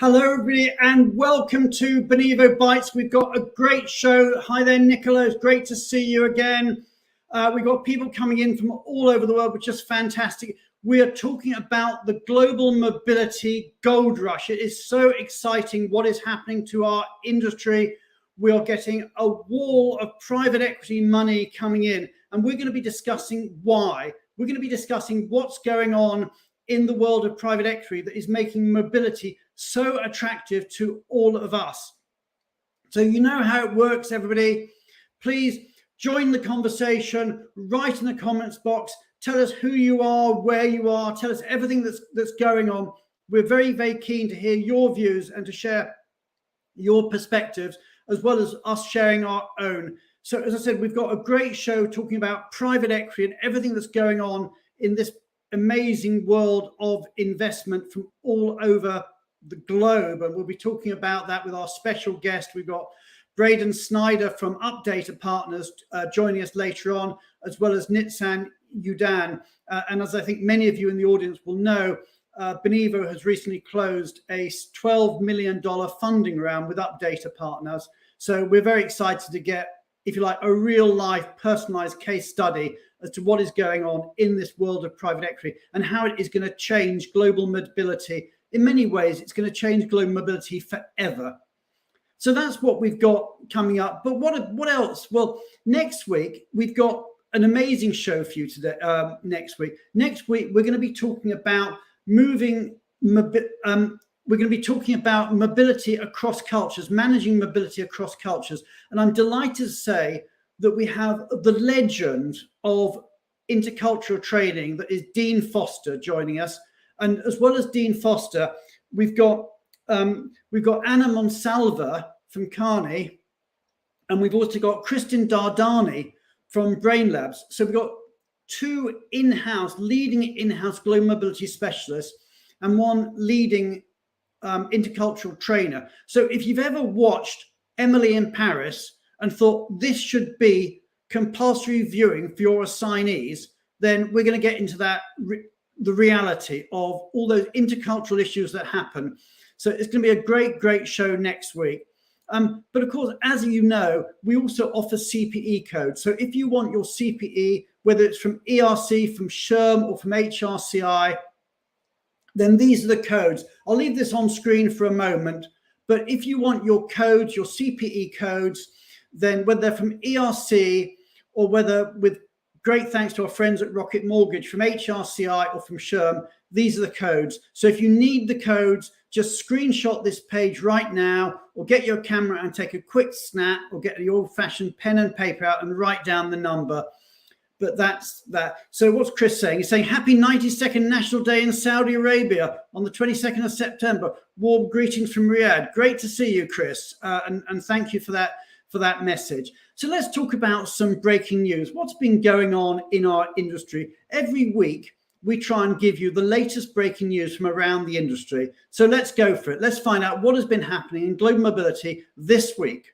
Hello, everybody, and welcome to Benivo Bites. We've got a great show. Hi there, Nicola. It's great to see you again. We've got people coming in from all over the world, which is fantastic. We are talking about the global mobility gold rush. It is so exciting what is happening to our industry. We are getting a wall of private equity money coming in, and we're going to be discussing why. We're going to be discussing what's going on in the world of private equity that is making mobility so attractive to all of us. So you know how it works, everybody. Please join the conversation, write in the comments box, tell us who you are, where you are, tell us everything that's going on. We're very, very keen to hear your views and to share your perspectives, as well as us sharing our own. So as I said, we've got a great show talking about private equity and everything that's going on in this amazing world of investment from all over the globe, and we'll be talking about that with our special guest. We've got Braden Snyder from Updata Partners joining us later on, as well as Nitzan, Yudan, and as I think many of you in the audience will know, Benivo has recently closed a $12 million funding round with Updata Partners. So we're very excited to get, if you like, a real life personalized case study as to what is going on in this world of private equity and how it is going to change global mobility. In many ways, it's going to change global mobility forever. So that's what we've got coming up. But what else? Well, next week, we've got an amazing show for you today. Next week, we're going to be talking about we're going to be talking about mobility across cultures, managing mobility across cultures. And I'm delighted to say that we have the legend of intercultural trading, that is Dean Foster, joining us. And as well as Dean Foster, we've got Anna Monsalva from Canny, and we've also got Kristin Dardani from Brain Labs. So we've got two leading in-house global mobility specialists and one leading intercultural trainer. So if you've ever watched Emily in Paris and thought this should be compulsory viewing for your assignees, then we're going to get into that, the reality of all those intercultural issues that happen. So it's going to be a great, great show next week. But of course, as you know, we also offer CPE codes. So if you want your CPE, whether it's from ERC, from SHRM, or from HRCI, then these are the codes. I'll leave this on screen for a moment, but if you want your codes, your CPE codes, then whether they're from ERC or whether, with great thanks to our friends at Rocket Mortgage, from HRCI or from SHRM, these are the codes. So if you need the codes, just screenshot this page right now, or get your camera and take a quick snap, or get the old-fashioned pen and paper out and write down the number. But that's that. So what's Chris saying? He's saying happy 92nd National Day in Saudi Arabia on the 22nd of September. Warm greetings from Riyadh. Great to see you, Chris. And thank you for that message. So let's talk about some breaking news. What's been going on in our industry? Every week, we try and give you the latest breaking news from around the industry. So let's go for it. Let's find out what has been happening in global mobility this week.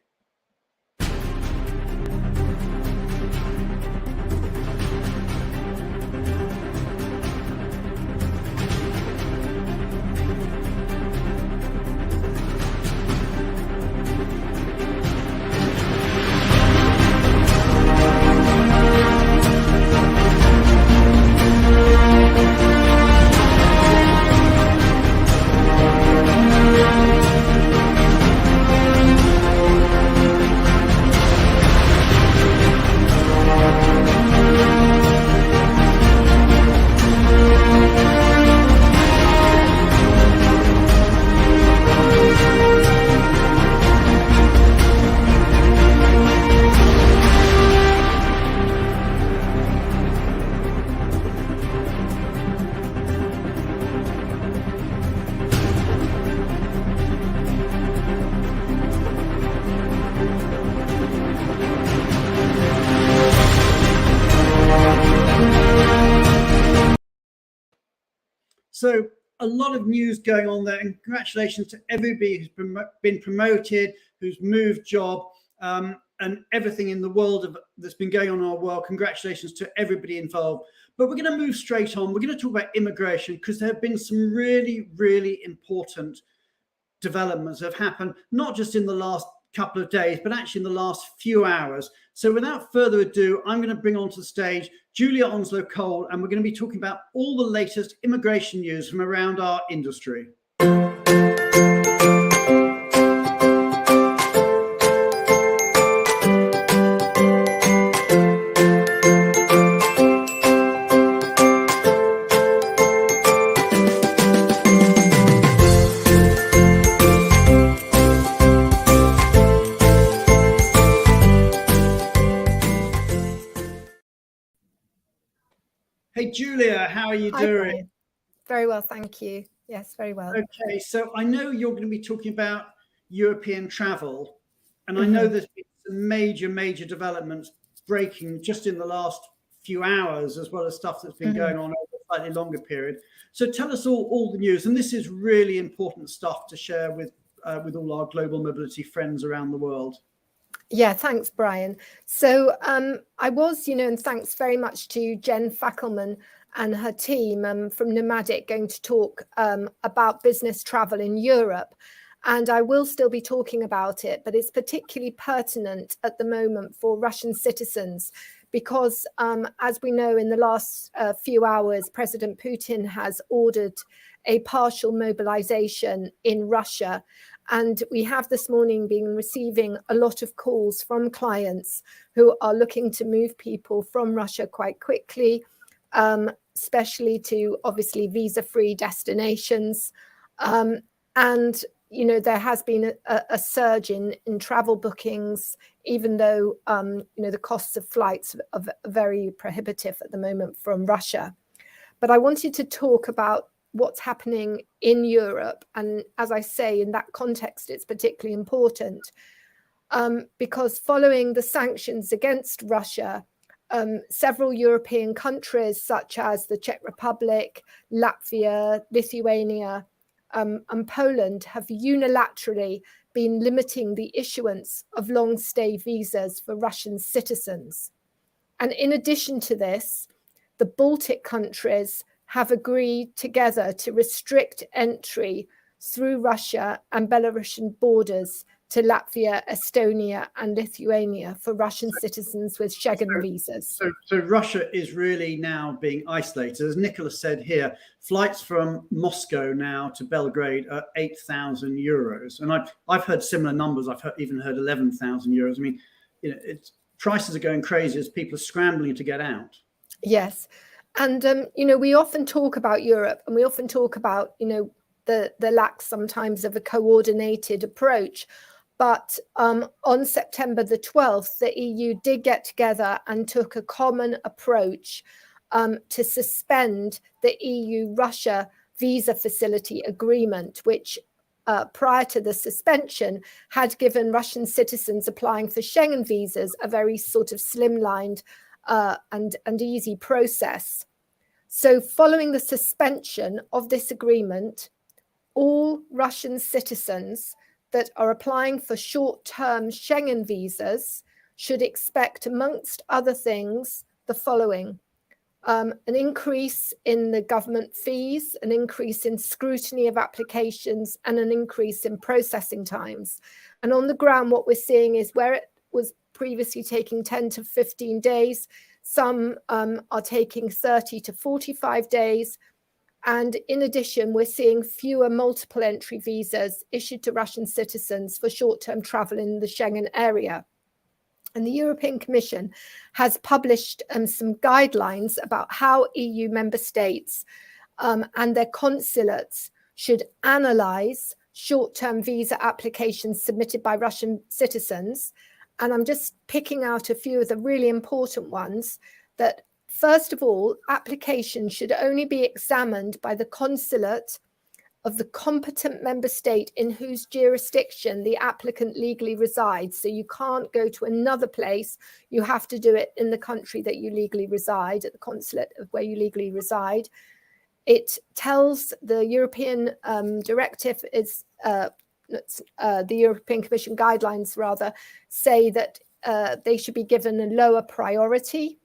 So a lot of news going on there, and congratulations to everybody who's been promoted, who's moved job, and everything in the world that's been going on in our world. Congratulations to everybody involved. But we're going to move straight on. We're going to talk about immigration because there have been some really, really important developments have happened, not just in the last couple of days, but actually in the last few hours. So without further ado, I'm going to bring onto the stage Julia Onslow-Cole, and we're going to be talking about all the latest immigration news from around our industry. Hey, Julia, how are you doing? Brian. Very well, thank you. Yes, very well. Okay, so I know you're going to be talking about European travel, and I know there's been some major developments breaking just in the last few hours, as well as stuff that's been going on over a slightly longer period. So tell us all the news, and this is really important stuff to share with all our global mobility friends around the world. Yeah, thanks, Brian. So I was, and thanks very much to Jen Fackelman and her team from Nomadic going to talk about business travel in Europe. And I will still be talking about it, but it's particularly pertinent at the moment for Russian citizens because, as we know, in the last few hours, President Putin has ordered a partial mobilization in Russia. And we have this morning been receiving a lot of calls from clients who are looking to move people from Russia quite quickly, especially to obviously visa-free destinations. And, there has been a surge in travel bookings, even though, the costs of flights are very prohibitive at the moment from Russia. But I wanted to talk about what's happening in Europe. And as I say, in that context, it's particularly important because following the sanctions against Russia, several European countries such as the Czech Republic, Latvia, Lithuania, and Poland have unilaterally been limiting the issuance of long-stay visas for Russian citizens. And in addition to this, the Baltic countries have agreed together to restrict entry through Russia and Belarusian borders to Latvia, Estonia, and Lithuania for Russian citizens with Schengen visas. So Russia is really now being isolated. As Nicholas said here, flights from Moscow now to Belgrade are 8,000 euros. And I've heard similar numbers. I've even heard 11,000 euros. I mean, prices are going crazy as people are scrambling to get out. Yes. And, we often talk about Europe and we often talk about, the lack sometimes of a coordinated approach. But on September the 12th, the EU did get together and took a common approach to suspend the EU-Russia visa facility agreement, which prior to the suspension had given Russian citizens applying for Schengen visas a very sort of slimlined and easy process. So following the suspension of this agreement, all Russian citizens that are applying for short-term Schengen visas should expect, amongst other things, the following: an increase in the government fees, an increase in scrutiny of applications, and an increase in processing times. And on the ground, what we're seeing is where it was previously taking 10 to 15 days, some are taking 30 to 45 days. And in addition, we're seeing fewer multiple entry visas issued to Russian citizens for short-term travel in the Schengen area. And the European Commission has published some guidelines about how EU member states and their consulates should analyze short-term visa applications submitted by Russian citizens. And I'm just picking out a few of the really important ones that, first of all, applications should only be examined by the consulate of the competent member state in whose jurisdiction the applicant legally resides. So you can't go to another place. You have to do it in the country that you legally reside, at the consulate of where you legally reside. It tells the European directive is the European Commission guidelines rather say that they should be given a lower priority,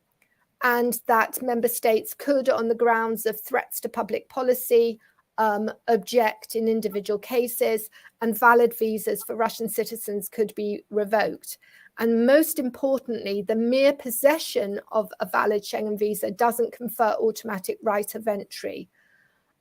and that member states could, on the grounds of threats to public policy, object in individual cases, and valid visas for Russian citizens could be revoked. And most importantly, the mere possession of a valid Schengen visa doesn't confer automatic right of entry.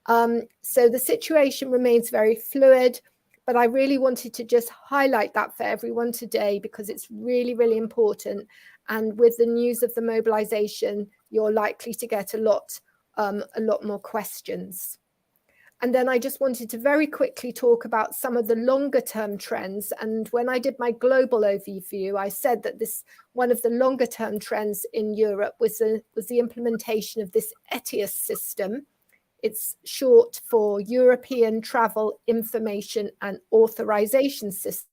So the situation remains very fluid, but I really wanted to just highlight that for everyone today, because it's really, really important. And with the news of the mobilization, you're likely to get a lot more questions. And then I just wanted to very quickly talk about some of the longer term trends. And when I did my global overview, I said that one of the longer term trends in Europe was the implementation of this ETIAS system. It's short for European Travel Information and Authorization System,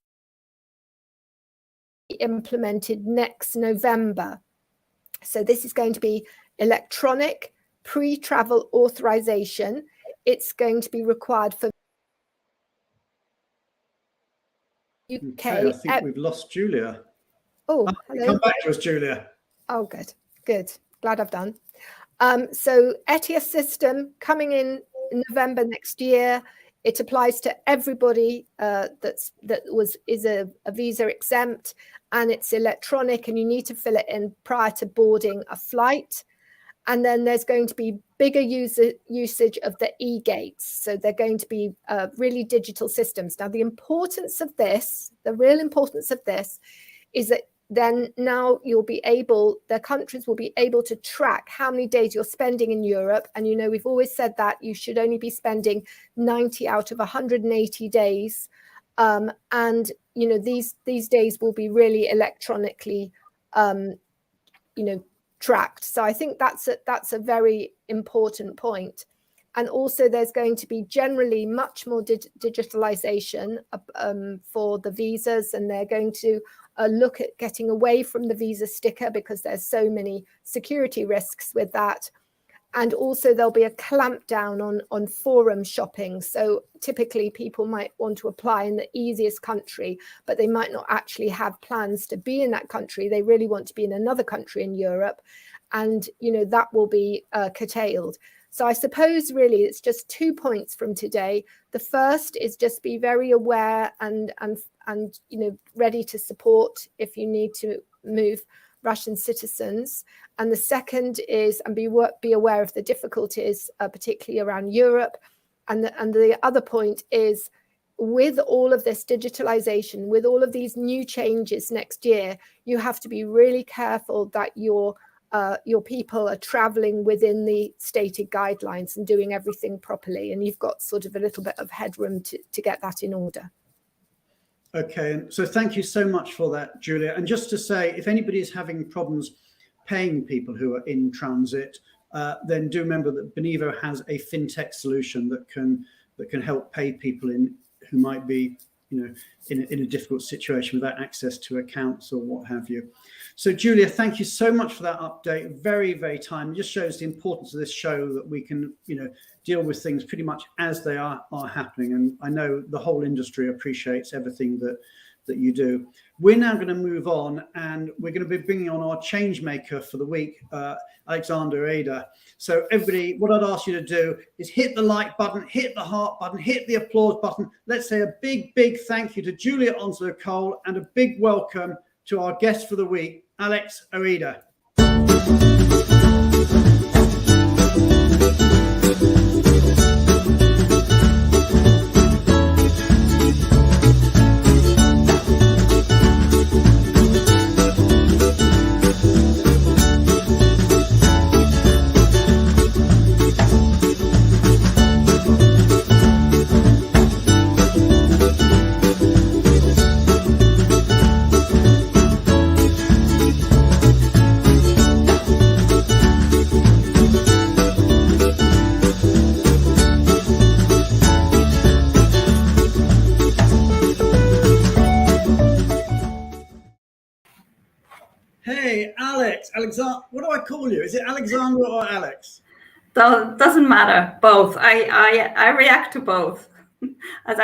implemented next November. So this is going to be electronic pre-travel authorization. It's going to be required for UK. Okay, I think we've lost Julia. Oh, hello. Come back to us, Julia. Oh, good. Glad I've done. So ETIAS system coming in November next year. It applies to everybody is a visa exempt, and it's electronic, and you need to fill it in prior to boarding a flight. And then there's going to be bigger usage of the e-gates. So they're going to be really digital systems. Now, the real importance of this is that then now the countries will be able to track how many days you're spending in Europe. And, we've always said that you should only be spending 90 out of 180 days. And, these days will be really electronically, tracked. So I think that's a very important point. And also there's going to be generally much more digitalization for the visas, and they're going to look at getting away from the visa sticker because there's so many security risks with that. And also there'll be a clampdown on forum shopping. So typically people might want to apply in the easiest country, but they might not actually have plans to be in that country. They really want to be in another country in Europe. And, that will be curtailed. So I suppose really it's just 2 points from today. The first is just be very aware and ready to support if you need to move Russian citizens. And the second is be aware of the difficulties, particularly around Europe. And the other point is, with all of this digitalization, with all of these new changes next year, you have to be really careful that your people are traveling within the stated guidelines and doing everything properly. And you've got sort of a little bit of headroom to get that in order. Okay, so thank you so much for that, Julia. And just to say, if anybody is having problems paying people who are in transit, then do remember that Benivo has a fintech solution that can help pay people who might be in a difficult situation without access to accounts or what have you. So Julia, thank you so much for that update. Very, very timely. It just shows the importance of this show, that we can deal with things pretty much as they are happening. And I know the whole industry appreciates everything that you do. We're now going to move on, and we're going to be bringing on our change maker for the week, Alexander Ada. So everybody, what I'd ask you to do is hit the like button, hit the heart button, hit the applause button. Let's say a big, big thank you to Julia Onslow-Cole, and a big welcome to our guest for the week, Alex Oida. Hey, Alex, Alexander, what do I call you? Is it Alexandra or Alex? Doesn't matter, both. I react to both. As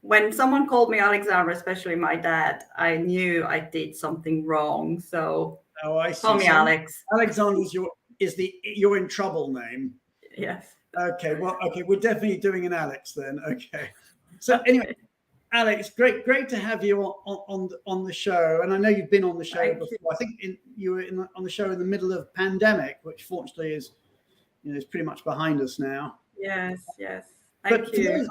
when someone called me Alexandra, especially my dad, I knew I did something wrong. So I see. call me Alex. Alexander is your in trouble name. Yes. Okay, well, okay, we're definitely doing an Alex then. Okay. So anyway, Alex, great to have you on the show. And I know you've been on the show before. I think you were on the show in the middle of pandemic, which fortunately is, is pretty much behind us now. Yes. But for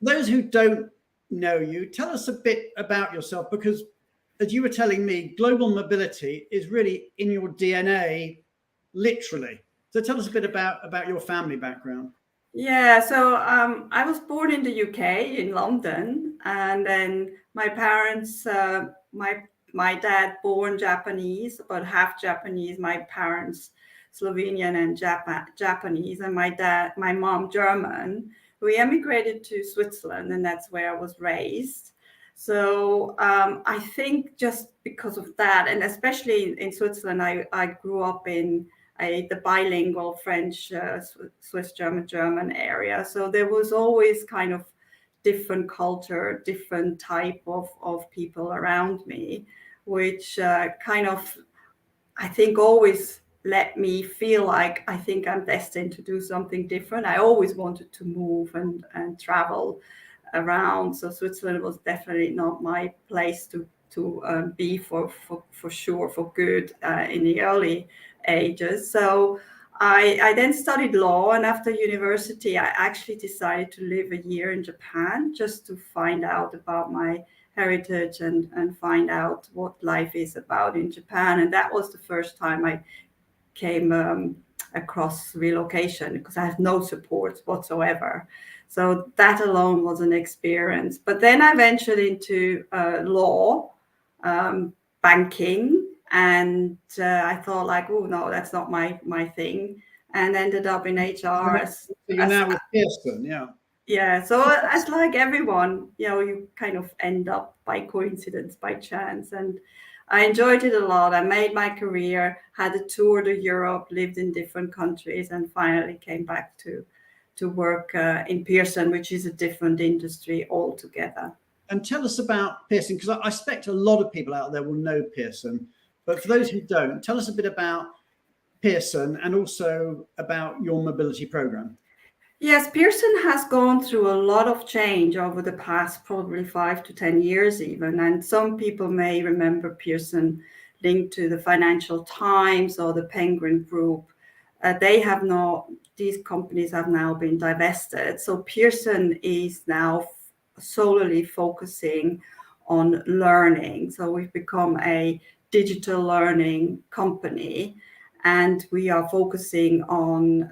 those who don't know you, tell us a bit about yourself, because as you were telling me, global mobility is really in your DNA, literally. So tell us a bit about your family background. Yeah, so I was born in the UK, in London, and then my parents, my dad born Japanese, about half Japanese, my parents Slovenian and Japanese, and my mom German. We emigrated to Switzerland, and that's where I was raised. So I think just because of that, and especially in Switzerland, I grew up in the bilingual French, Swiss, German area. So there was always kind of different culture, different type of people around me, which kind of, I think, always let me feel like I think I'm destined to do something different. I always wanted to move and travel around. So Switzerland was definitely not my place to be for sure, for good in the early ages. So I then studied law, and after university, I actually decided to live a year in Japan just to find out about my heritage and find out what life is about in Japan. And that was the first time I came across relocation, because I have no support whatsoever. So that alone was an experience. But then I ventured into law, banking, and I thought like, oh no, that's not my thing, and ended up in HR. So you're now with Pearson, yeah. Yeah, so as like everyone, you kind of end up by coincidence, by chance, and I enjoyed it a lot. I made my career, had a tour to Europe, lived in different countries, and finally came back to work in Pearson, which is a different industry altogether. And tell us about Pearson, because I expect a lot of people out there will know Pearson, but for those who don't, tell us a bit about Pearson and also about your mobility program. Yes, Pearson has gone through a lot of change over the past probably 5 to 10 years even. And some people may remember Pearson linked to the Financial Times or the Penguin Group. These companies have now been divested. So Pearson is now solely focusing on learning. So we've become a digital learning company. And we are focusing on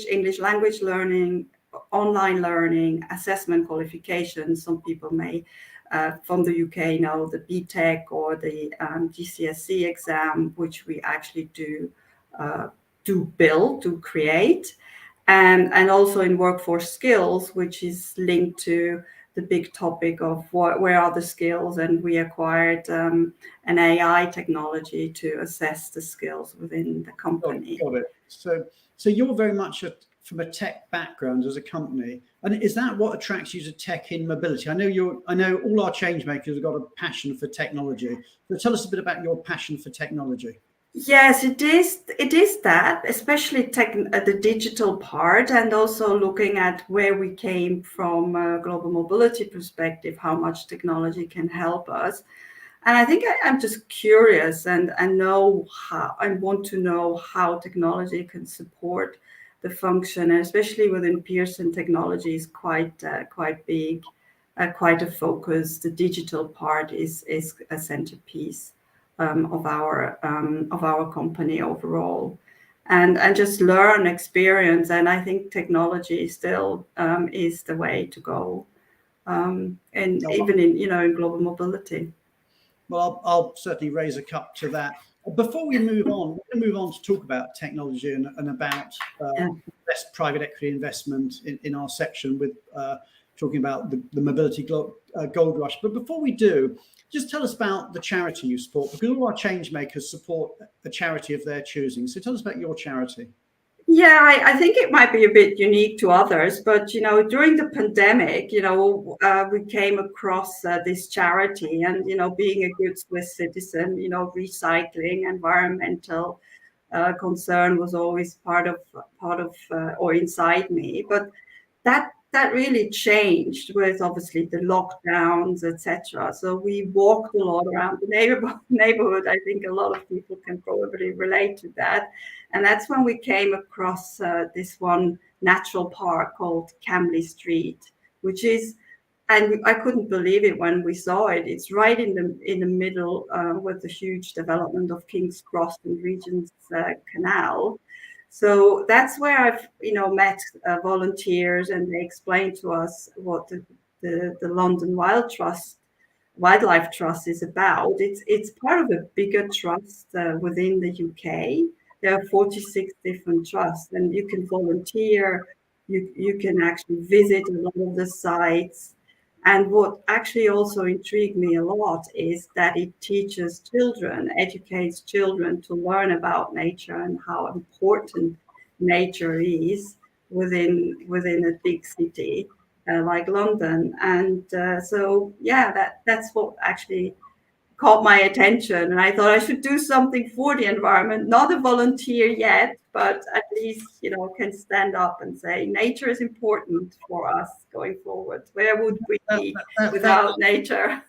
English language learning, online learning, assessment qualifications. Some people may, from the UK, know the BTEC or the GCSE exam, which we actually do create. And also in workforce skills, which is linked to the big topic of where are the skills, and we acquired an AI technology to assess the skills within the company. Got it. So you're very much from a tech background as a company, and is that what attracts you to tech in mobility? I know all our change makers have got a passion for technology. So tell us a bit about your passion for technology. Yes, it is. It is that, especially the digital part, and also looking at where we came from a global mobility perspective, how much technology can help us. And I think I'm just curious and want to know how technology can support the function, and especially within Pearson, technology is quite big, quite a focus. The digital part is a centerpiece of our company overall, and just learn, experience, and I think technology still is the way to go, and even in global mobility. Well, I'll certainly raise a cup to that. Before we move on, we're going to move on to talk about technology and about best private equity investment in our section with talking about the mobility gold rush. But before we do, just tell us about the charity you support, because all our change makers support a charity of their choosing. So tell us about your charity. Yeah, I think it might be a bit unique to others, but during the pandemic, we came across this charity, and being a good Swiss citizen, recycling, environmental concern was always part of or inside me. But that really changed with obviously the lockdowns, etc. So we walked a lot around the neighborhood. I think a lot of people can probably relate to that. And that's when we came across this one natural park called Camley Street, which is, and I couldn't believe it when we saw it. It's right in the middle with the huge development of King's Cross and Regent's Canal. So that's where I've met volunteers, and they explained to us what the London Wildlife Trust is about. It's part of a bigger trust within the UK. There are 46 different trusts, and you can volunteer. You can actually visit a lot of the sites. And what actually also intrigued me a lot is that it teaches children, educates children to learn about nature and how important nature is within a big city like London. And so, yeah, that's what actually caught my attention. And I thought I should do something for the environment, not a volunteer yet, but at least, can stand up and say, nature is important for us going forward. Where would we be without nature?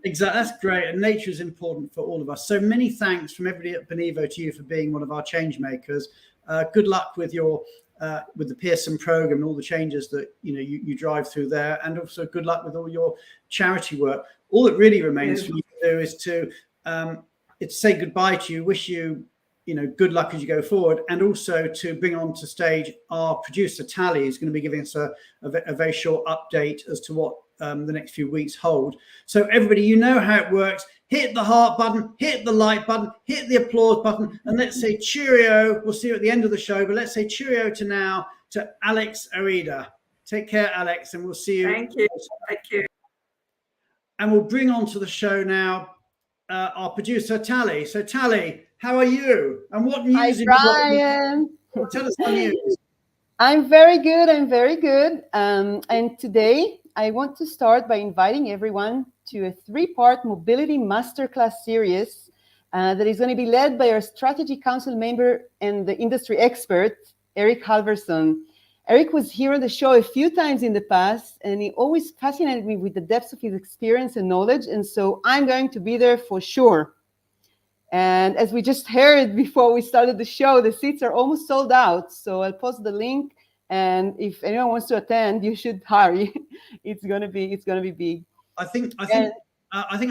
Exactly. That's great. And nature is important for all of us. So many thanks from everybody at Benivo to you for being one of our change makers. Good luck with your with the Pearson program and all the changes that you drive through there, and also good luck with all your charity work. All that really remains for you to do is to say goodbye to you, wish you good luck as you go forward, and also to bring onto stage our producer Tally, who's going to be giving us a very short update as to what the next few weeks hold. So everybody, you know how it works. Hit the heart button, hit the like button, hit the applause button, and let's say cheerio. We'll see you at the end of the show, but let's say cheerio to Alex Arida. Take care, Alex, and we'll see you. Thank you. Thank you. And we'll bring on to the show now our producer, Tally. So, Tally, how are you? And what news? Hi, Brian. Tell us the news. I'm very good. And today, I want to start by inviting everyone to a 3-part mobility masterclass series that is going to be led by our strategy council member and the industry expert, Eric Halverson. Eric was here on the show a few times in the past, and he always fascinated me with the depths of his experience and knowledge. And so I'm going to be there for sure. And as we just heard before we started the show, the seats are almost sold out. So I'll post the link. And if anyone wants to attend, you should hurry. It's gonna be big. I think I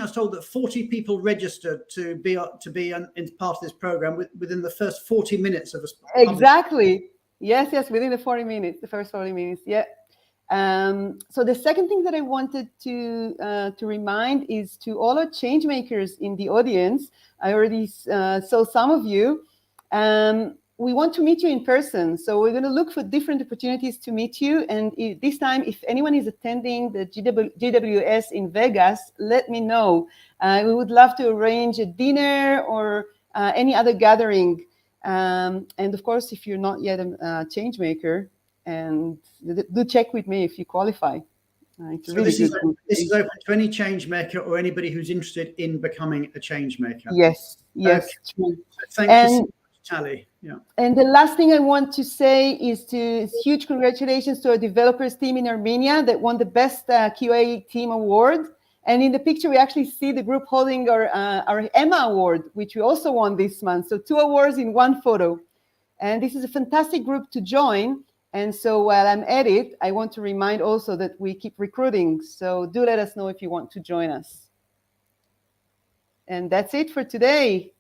was told that 40 people registered to be in part of this program within the first 40 minutes of a Exactly. Yes, within the 40 minutes, the first 40 minutes. Yeah. So the second thing that I wanted to remind is to all our change makers in the audience. I already saw some of you. We want to meet you in person. So we're going to look for different opportunities to meet you. And this time, if anyone is attending the GWS in Vegas, let me know. We would love to arrange a dinner or any other gathering. And of course, if you're not yet a change maker, and do check with me if you qualify. It's really this is open to any change maker or anybody who's interested in becoming a change maker. Yes, Okay. True. Thank you so much, Tally. Yeah. And the last thing I want to say is huge congratulations to our developers team in Armenia that won the best QA team award. And in the picture, we actually see the group holding our Emma award, which we also won this month. So 2 awards in 1 photo. And this is a fantastic group to join. And so while I'm at it, I want to remind also that we keep recruiting. So do let us know if you want to join us. And that's it for today.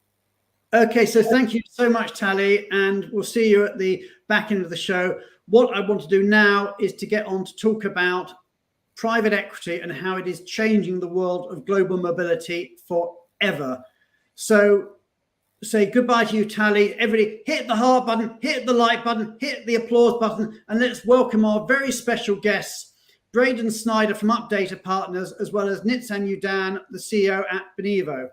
Okay, so thank you so much, Tally, and we'll see you at the back end of the show. What I want to do now is to get on to talk about private equity and how it is changing the world of global mobility forever. So say goodbye to you, Tally. Everybody hit the heart button, hit the like button, hit the applause button, and let's welcome our very special guests, Braden Snyder from Updata Partners, as well as Nitzan Yudan, the CEO at Benivo.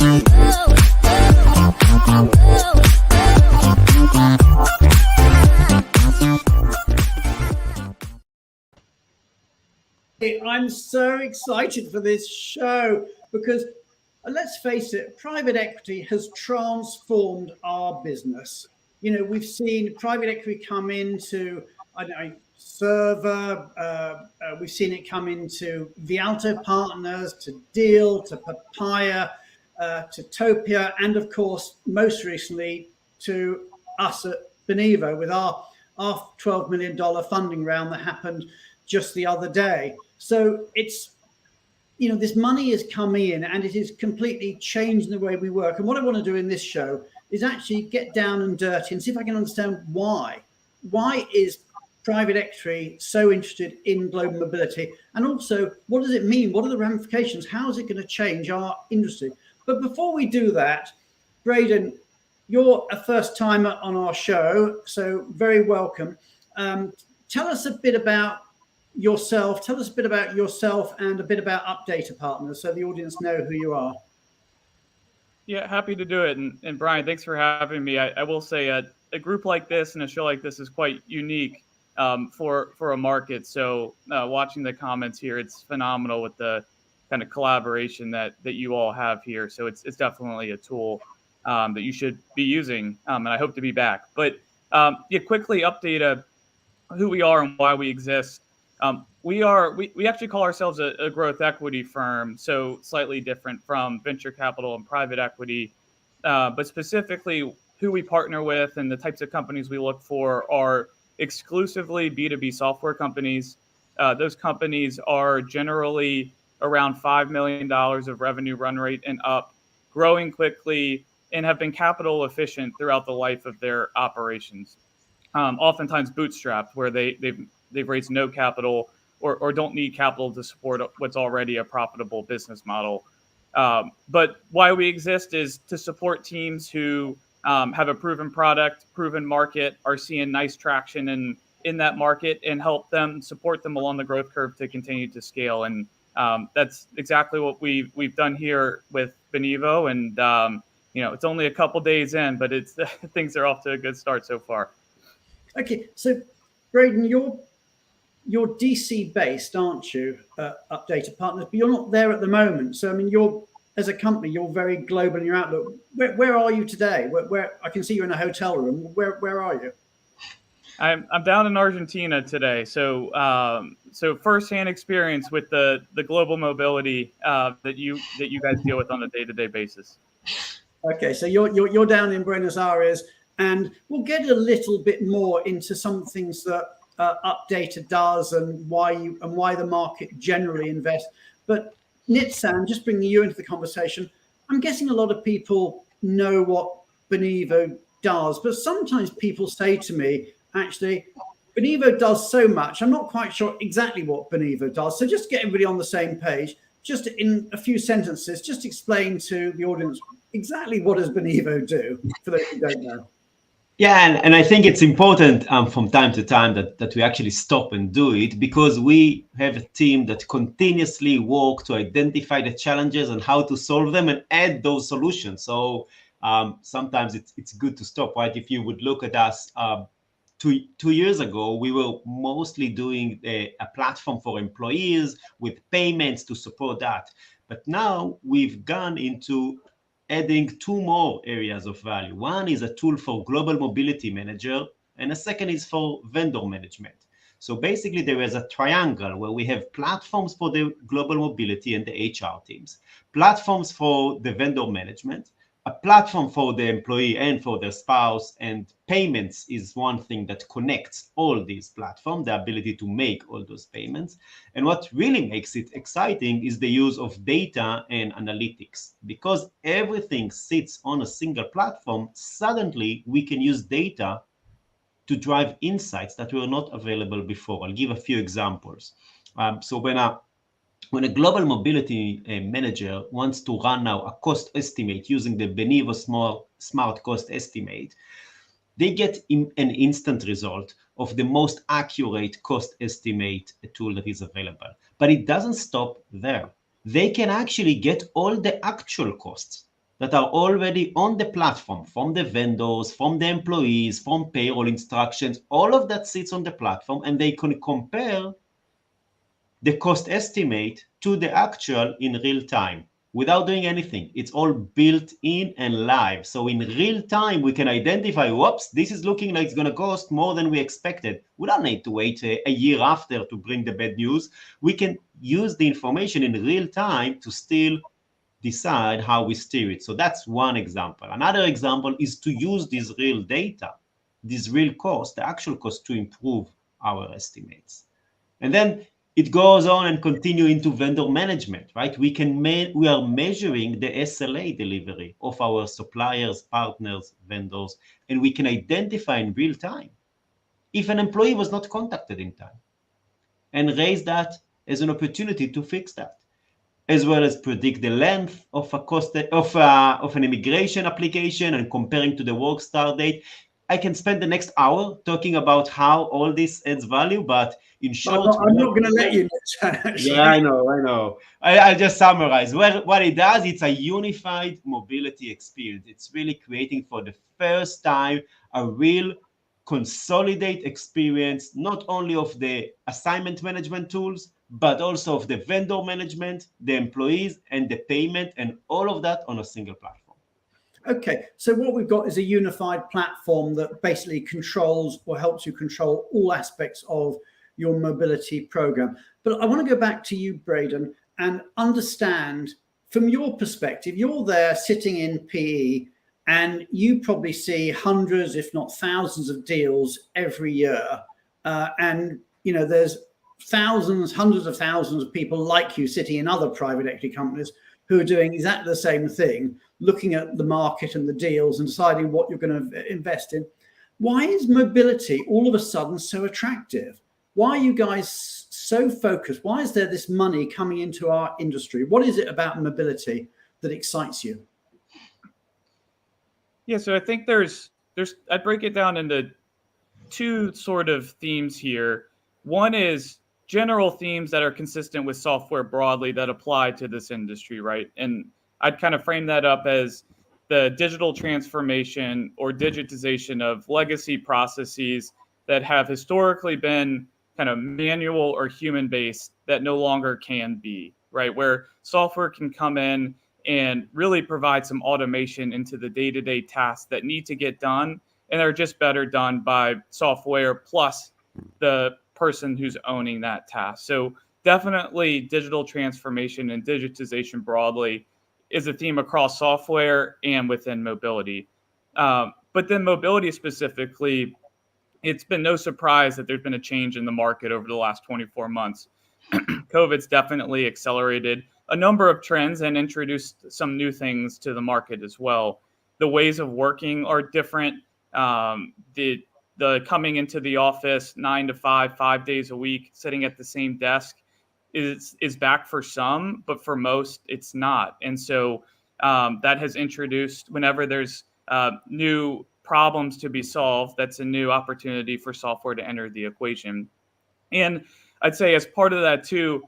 I'm so excited for this show because let's face it, private equity has transformed our business. You know, we've seen private equity come into, I don't know, Server, we've seen it come into Vialto Partners, to Deal, to Papaya, to Topia, and of course, most recently, to us at Benivo with our $12 million funding round that happened just the other day. So it's, you know, this money is coming in and it is completely changing the way we work. And what I want to do in this show is actually get down and dirty and see if I can understand why. Why is private equity so interested in global mobility? And also, what does it mean? What are the ramifications? How is it going to change our industry? But before we do that, Braden, you're a first timer on our show, so very welcome. Tell us a bit about yourself. Tell us a bit about yourself and a bit about Updata Partners so the audience know who you are. Yeah, happy to do it. And Brian, thanks for having me. I will say a group like this and a show like this is quite unique for a market. So watching the comments here, it's phenomenal with the kind of collaboration that you all have here. So it's definitely a tool that you should be using, and I hope to be back. But yeah, quickly Updata, who we are and why we exist. We actually call ourselves a growth equity firm, so slightly different from venture capital and private equity. But specifically, who we partner with and the types of companies we look for are exclusively B2B software companies. Those companies are generally around $5 million of revenue run rate and up, growing quickly, and have been capital efficient throughout the life of their operations. Oftentimes bootstrapped, where they've raised no capital or don't need capital to support what's already a profitable business model. But why we exist is to support teams who have a proven product, proven market, are seeing nice traction in that market, and help them support them along the growth curve to continue to scale. And that's exactly what we've done here with Benivo. And you know, it's only a couple days in, but it's things are off to a good start so far. Okay, so Braden, you're DC based, aren't you? Updata Partners, but you're not there at the moment. So I mean, you're as a company, you're very global in your outlook. Where are you today? Where I can see you in a hotel room. Where are you? I'm down in Argentina today. So firsthand experience with the global mobility that you guys deal with on a day-to-day basis. Okay, so you're down in Buenos Aires. And we'll get a little bit more into some things that Updata does and why the market generally invests. But Nitzan, just bringing you into the conversation, I'm guessing a lot of people know what Benivo does, but sometimes people say to me, actually, Benivo does so much, I'm not quite sure exactly what Benivo does. So just to get everybody on the same page, just in a few sentences, just explain to the audience exactly what does Benivo do, for those who don't know. Yeah, and I think it's important from time to time that we actually stop and do it, because we have a team that continuously work to identify the challenges and how to solve them and add those solutions. So sometimes it's good to stop, right? If you would look at us 2 years ago, we were mostly doing a platform for employees with payments to support that. But now we've gone into adding 2 more areas of value. One is a tool for global mobility manager, and a second is for vendor management. So basically there is a triangle where we have platforms for the global mobility and the HR teams, platforms for the vendor management, a platform for the employee and for their spouse, and payments is one thing that connects all these platforms, the ability to make all those payments. And what really makes it exciting is the use of data and analytics. Because everything sits on a single platform, suddenly we can use data to drive insights that were not available before. I'll give a few examples. So when a global mobility manager wants to run now a cost estimate using the Benivo Smart Cost Estimate, they get an instant result of the most accurate cost estimate tool that is available. But it doesn't stop there. They can actually get all the actual costs that are already on the platform, from the vendors, from the employees, from payroll instructions. All of that sits on the platform, and they can compare the cost estimate to the actual in real time without doing anything. It's all built in and live. So in real time, we can identify, whoops, this is looking like it's going to cost more than we expected. We don't need to wait a year after to bring the bad news. We can use the information in real time to still decide how we steer it. So that's one example. Another example is to use this real data, this real cost, the actual cost, to improve our estimates. And then it goes on and continue into vendor management, right? We are measuring the SLA delivery of our suppliers, partners, vendors, and we can identify in real time if an employee was not contacted in time and raise that as an opportunity to fix that, as well as predict the length of a cost of an immigration application and comparing to the work start date. I can spend the next hour talking about how all this adds value, but in short, I'm not going to let you. Yeah, I know. I'll just summarize. What it does, it's a unified mobility experience. It's really creating for the first time a real consolidate experience, not only of the assignment management tools, but also of the vendor management, the employees, and the payment, and all of that on a single platform. Okay, so what we've got is a unified platform that basically controls or helps you control all aspects of your mobility program. But I want to go back to you, Braden, and understand from your perspective. You're there sitting in PE, and you probably see hundreds, if not thousands, of deals every year. And there's thousands, hundreds of thousands of people like you sitting in other private equity companies who are doing exactly the same thing, looking at the market and the deals and deciding what you're going to invest in. Why is mobility all of a sudden so attractive? Why are you guys so focused? Why is there this money coming into our industry? What is it about mobility that excites you? Yeah, so I think I'd break it down into two sort of themes here. One is general themes that are consistent with software broadly that apply to this industry, right? And I'd kind of frame that up as the digital transformation or digitization of legacy processes that have historically been kind of manual or human-based that no longer can be, right? Where software can come in and really provide some automation into the day-to-day tasks that need to get done, and are just better done by software plus the person who's owning that task. So definitely digital transformation and digitization broadly is a theme across software and within mobility. But then mobility specifically, it's been no surprise that there's been a change in the market over the last 24 months. COVID's definitely accelerated a number of trends and introduced some new things to the market as well. The ways of working are different. The coming into the office 9 to 5 days a week, sitting at the same desk is back for some, but for most it's not. And so that has introduced, whenever there's new problems to be solved, that's a new opportunity for software to enter the equation. And I'd say as part of that too,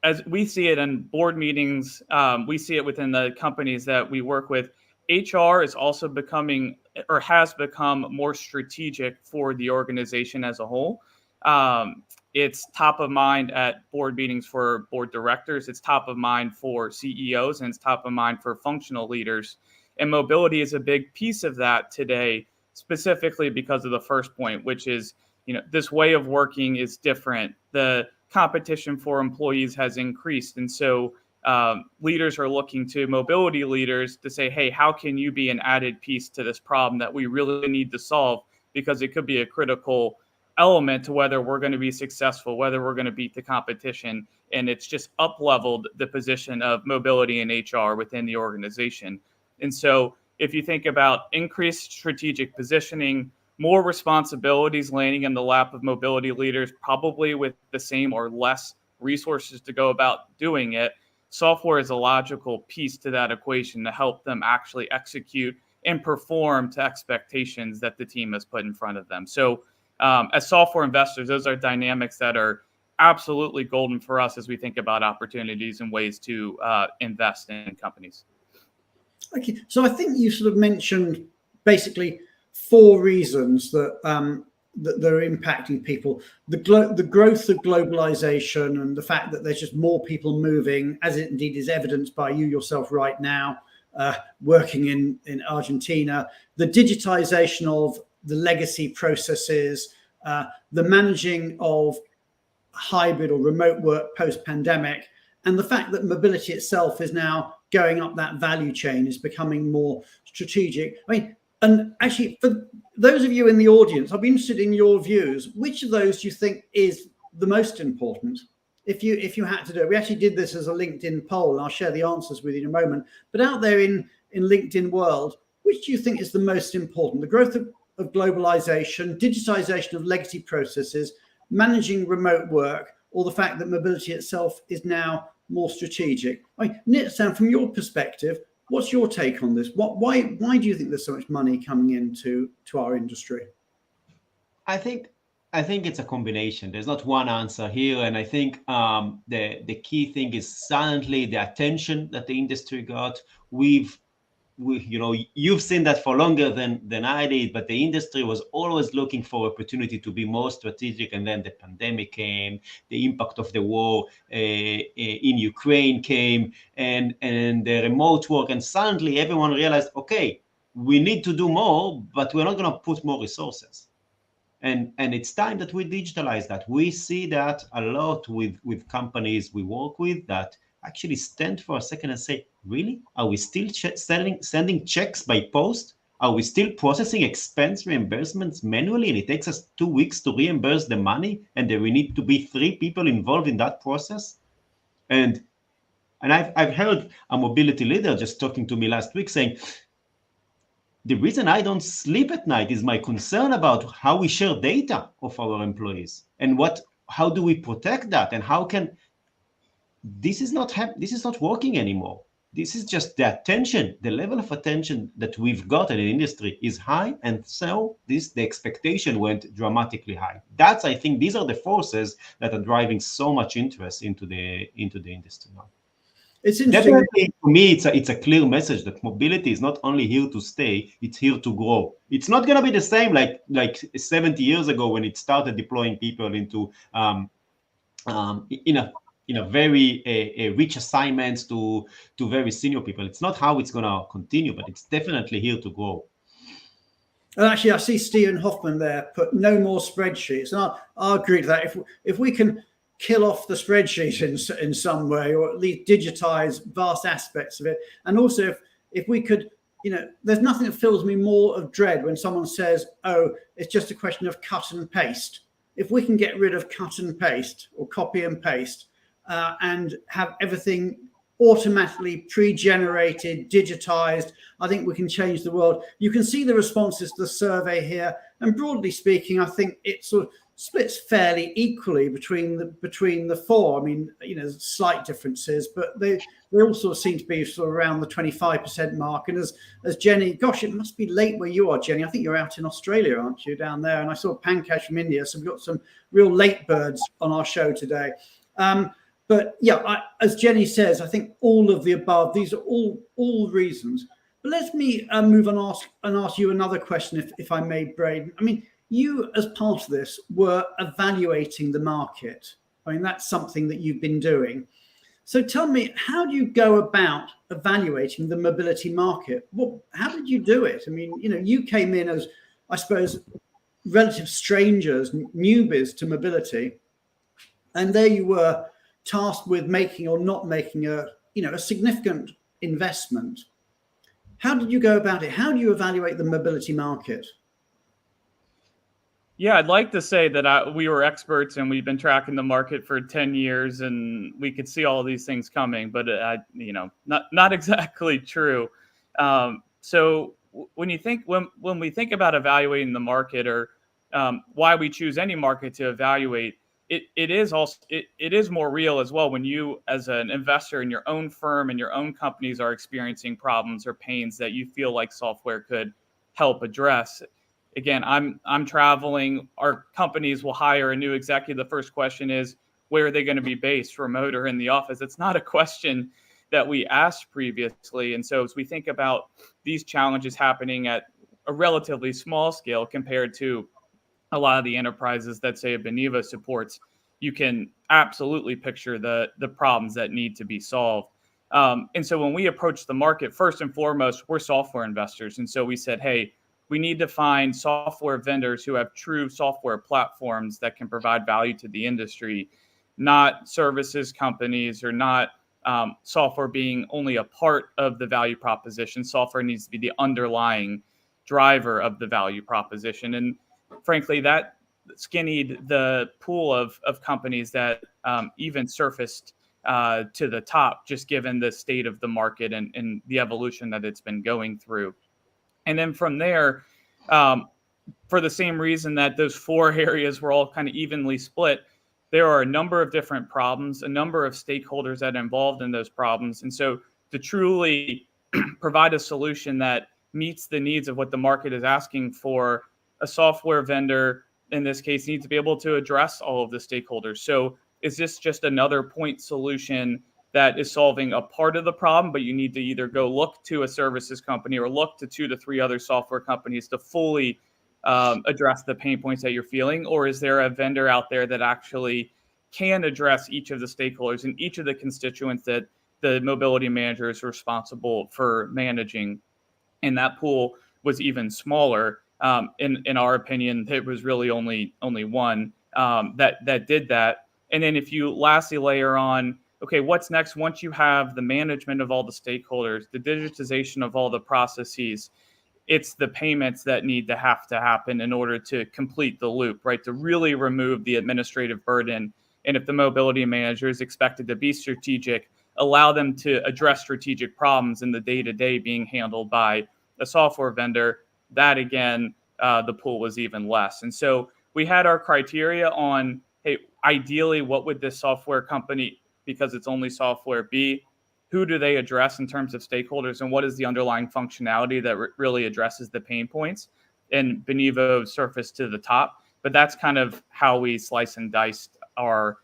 as we see it in board meetings, we see it within the companies that we work with, HR is also becoming or has become more strategic for the organization as a whole. It's top of mind at board meetings for board directors. It's top of mind for CEOs, and it's top of mind for functional leaders. And mobility is a big piece of that today, specifically because of the first point, which is, this way of working is different. The competition for employees has increased. And so leaders are looking to mobility leaders to say, hey, how can you be an added piece to this problem that we really need to solve? Because it could be a critical element to whether we're going to be successful, whether we're going to beat the competition. And it's just up-leveled the position of mobility and HR within the organization. And so if you think about increased strategic positioning, more responsibilities landing in the lap of mobility leaders, probably with the same or less resources to go about doing it, software is a logical piece to that equation to help them actually execute and perform to expectations that the team has put in front of them. So as software investors, those are dynamics that are absolutely golden for us as we think about opportunities and ways to invest in companies. Okay, so I think you sort of mentioned basically 4 reasons that that are impacting people: the growth of globalization and the fact that there's just more people moving, as it indeed is evidenced by you yourself right now, working in Argentina, the digitization of the legacy processes, the managing of hybrid or remote work post-pandemic, and the fact that mobility itself is now going up that value chain, is becoming more strategic. I mean, and actually, for those of you in the audience, I'd be interested in your views. Which of those do you think is the most important? If you had to do it, we actually did this as a LinkedIn poll, and I'll share the answers with you in a moment. But out there in LinkedIn world, which do you think is the most important? The growth of globalization, digitization of legacy processes, managing remote work, or the fact that mobility itself is now more strategic? I mean, Nitzan, from your perspective, what's your take on this? Why do you think there's so much money coming into our industry? I think it's a combination. There's not one answer here, and I think the key thing is suddenly the attention that the industry got. You've seen that for longer than I did, but the industry was always looking for opportunity to be more strategic. And then the pandemic came, the impact of the war in Ukraine came, and the remote work, and suddenly everyone realized, okay, we need to do more, but we're not going to put more resources. And it's time that we digitalize that. We see that a lot with companies we work with that actually stand for a second and say, really? Are we still sending checks by post? Are we still processing expense reimbursements manually? And it takes us 2 weeks to reimburse the money, and there we need to be 3 people involved in that process. And I've heard a mobility leader just talking to me last week saying, the reason I don't sleep at night is my concern about how we share data of our employees, and how do we protect that, and how can this is not working anymore. This is just the attention, the level of attention that we've got in the industry is high, and so the expectation went dramatically high. I think these are the forces that are driving so much interest into the industry now. It's interesting. Definitely, to me, it's a clear message that mobility is not only here to stay; it's here to grow. It's not going to be the same like 70 years ago when it started deploying people into in a very rich assignments to very senior people. It's not how it's going to continue, but it's definitely here to grow. And actually, I see Stephen Hoffman there put no more spreadsheets, and I agree to that. If we can kill off the spreadsheet in some way, or at least digitize vast aspects of it. And also if we could, there's nothing that fills me more of dread when someone says, oh, it's just a question of cut and paste. If we can get rid of cut and paste or copy and paste and have everything automatically pre-generated, digitized, I think we can change the world. You can see the responses to the survey here, and broadly speaking, I think it sort of splits fairly equally between the 4. I mean, slight differences, but they all sort of seem to be sort of around the 25% mark. And as Jenny, gosh, it must be late where you are, Jenny. I think you're out in Australia, aren't you, down there? And I saw Pankaj from India, so we've got some real late birds on our show today. But yeah, as Jenny says, I think all of the above, these are all reasons. But let me move on and ask you another question, if I may, Braden. I mean, you, as part of this, were evaluating the market. I mean, that's something that you've been doing. So tell me, how do you go about evaluating the mobility market? How did you do it? I mean, you came in as, I suppose, relative strangers, newbies to mobility, and there you were tasked with making or not making a significant investment. How did you go about it? How do you evaluate the mobility market? Yeah, I'd like to say that we were experts and we've been tracking the market for 10 years and we could see all of these things coming, but not exactly true. So when we think about evaluating the market, or why we choose any market to evaluate, it is more real as well when you, as an investor in your own firm and your own companies, are experiencing problems or pains that you feel like software could help address. Again, I'm traveling. Our companies will hire a new executive. The first question is, where are they going to be based, remote or in the office? It's not a question that we asked previously. And so as we think about these challenges happening at a relatively small scale compared to a lot of the enterprises that, say, a Benivo supports, you can absolutely picture the problems that need to be solved. And so when we approach the market, first and foremost, we're software investors. And so we said, hey, we need to find software vendors who have true software platforms that can provide value to the industry, not services companies, or not software being only a part of the value proposition. Software needs to be the underlying driver of the value proposition. And frankly, that skinnied the pool of companies that even surfaced to the top, just given the state of the market and the evolution that it's been going through. And then from there, for the same reason that those four areas were all kind of evenly split, there are a number of different problems, a number of stakeholders that are involved in those problems. And so to truly provide a solution that meets the needs of what the market is asking for, a software vendor, in this case, needs to be able to address all of the stakeholders. So is this just another point solution that is solving a part of the problem, but you need to either go look to a services company or look to 2 to 3 other software companies to fully address the pain points that you're feeling? Or is there a vendor out there that actually can address each of the stakeholders and each of the constituents that the mobility manager is responsible for managing? And that pool was even smaller. In our opinion, it was really only one that did that. And then if you lastly layer on, okay, what's next once you have the management of all the stakeholders, the digitization of all the processes, it's the payments that need to happen in order to complete the loop, right? To really remove the administrative burden. And if the mobility manager is expected to be strategic, allow them to address strategic problems in the day-to-day being handled by a software vendor, that again, the pool was even less. And so we had our criteria on, hey, ideally, what would this software company, because it's only software, be? Who do they address in terms of stakeholders, and what is the underlying functionality that really addresses the pain points? And Benivo surfaced to the top, but that's kind of how we slice and diced our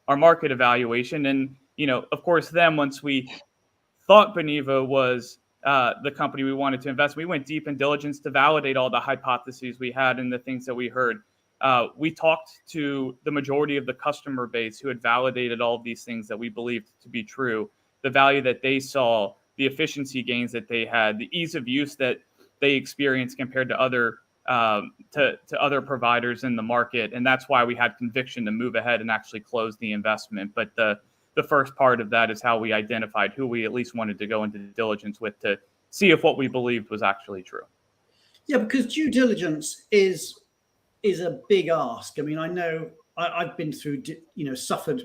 market evaluation. And of course, then once we thought Benivo was the company we wanted to invest, we went deep in diligence to validate all the hypotheses we had and the things that we heard. We talked to the majority of the customer base who had validated all of these things that we believed to be true, the value that they saw, the efficiency gains that they had, the ease of use that they experienced compared to other providers in the market. And that's why we had conviction to move ahead and actually close the investment. But the first part of that is how we identified who we at least wanted to go into diligence with to see if what we believed was actually true. Yeah, because due diligence is a big ask. I mean, I know I've been through, suffered,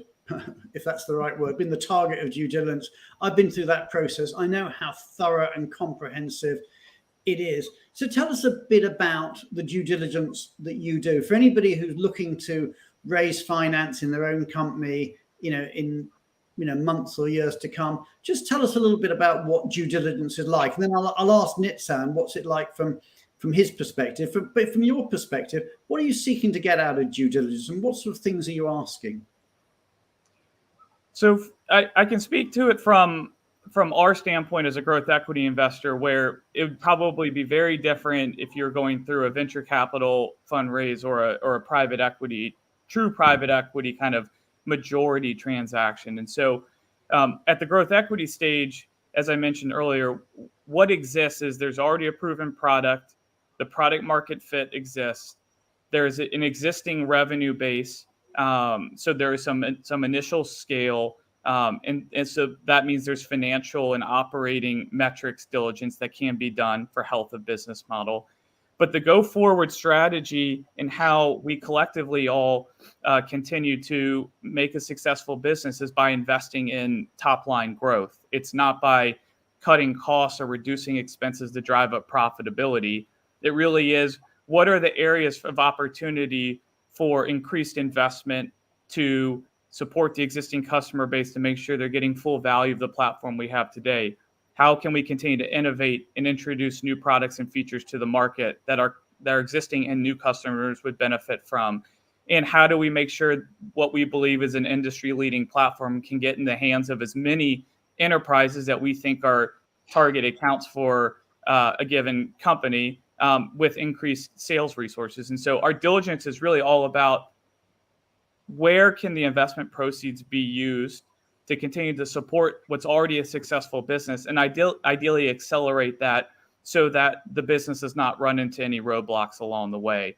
if that's the right word, been the target of due diligence. I've been through that process. I know how thorough and comprehensive it is. So tell us a bit about the due diligence that you do. For anybody who's looking to raise finance in their own company, in months or years to come, just tell us a little bit about what due diligence is like. And then I'll ask Nitzan, what's it like from his perspective? But from your perspective, what are you seeking to get out of due diligence, and what sort of things are you asking? So I can speak to it from our standpoint as a growth equity investor, where it would probably be very different if you're going through a venture capital fundraise or a private equity, true private equity kind of majority transaction. And so at the growth equity stage, as I mentioned earlier, what exists is there's already a proven product, the product market fit exists, there's an existing revenue base, so there is some initial scale, and so that means there's financial and operating metrics diligence that can be done for health of business model. But the go forward strategy and how we collectively all continue to make a successful business is by investing in top line growth. It's not by cutting costs or reducing expenses to drive up profitability. It really is, what are the areas of opportunity for increased investment to support the existing customer base to make sure they're getting full value of the platform we have today? How can we continue to innovate and introduce new products and features to the market that our existing and new customers would benefit from? And how do we make sure what we believe is an industry-leading platform can get in the hands of as many enterprises that we think are target accounts for a given company with increased sales resources. And so our diligence is really all about where can the investment proceeds be used to continue to support what's already a successful business and ideally accelerate that so that the business does not run into any roadblocks along the way.